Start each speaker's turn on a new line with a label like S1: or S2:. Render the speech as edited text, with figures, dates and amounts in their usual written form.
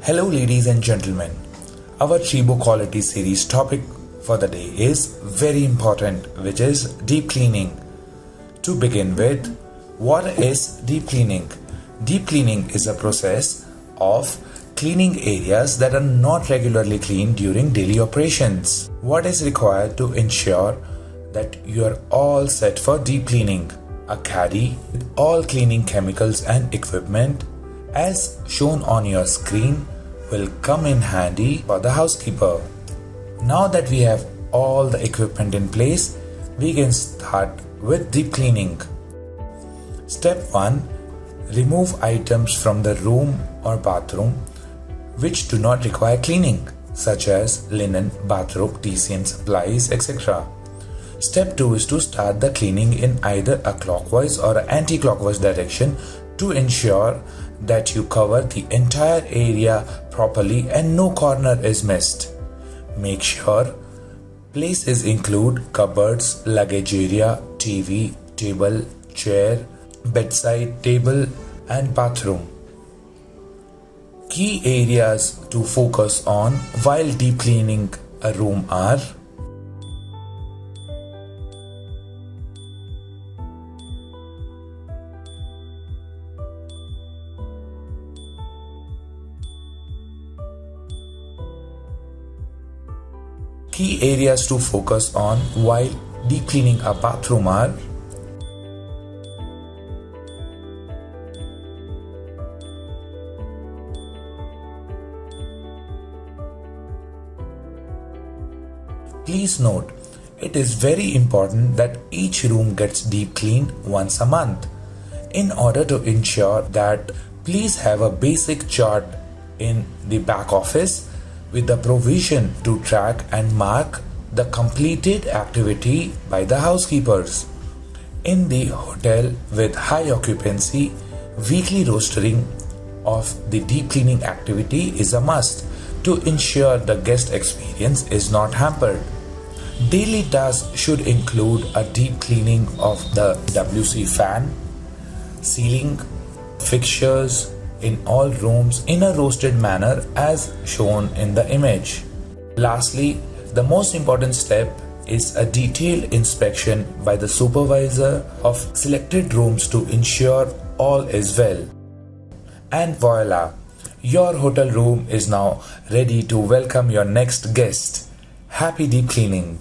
S1: Hello ladies and gentlemen, our Treebo quality series topic for the day is very important, which is deep cleaning. To begin with, what is deep cleaning? Deep cleaning is a process of cleaning areas that are not regularly cleaned during daily operations. What is required to ensure that you are all set for deep cleaning? A caddy with all cleaning chemicals and equipment as shown on your screen will come in handy for the housekeeper. Now that we have all the equipment in place, we can start with deep cleaning. Step 1. Remove items from the room or bathroom which do not require cleaning, such as linen, bathrobe, TCM supplies, etc. Step 2 is to start the cleaning in either a clockwise or an anti-clockwise direction to ensure that you cover the entire area properly and no corner is missed. Make sure places include cupboards, luggage area, TV, table, chair, bedside table and bathroom. Key areas to focus on while deep cleaning a room are: Key areas to focus on while deep cleaning a bathroom are: Please note, it is very important that each room gets deep cleaned once a month. In order to ensure that, please have a basic chart in the back office with the provision to track and mark the completed activity by the housekeepers. In the hotel with high occupancy, weekly rostering of the deep cleaning activity is a must to ensure the guest experience is not hampered. Daily tasks should include a deep cleaning of the WC fan, ceiling, fixtures in all rooms in a rostered manner as shown in the image. Lastly, the most important step is a detailed inspection by the supervisor of selected rooms to ensure all is well. And voila, your hotel room is now ready to welcome your next guest. Happy deep cleaning!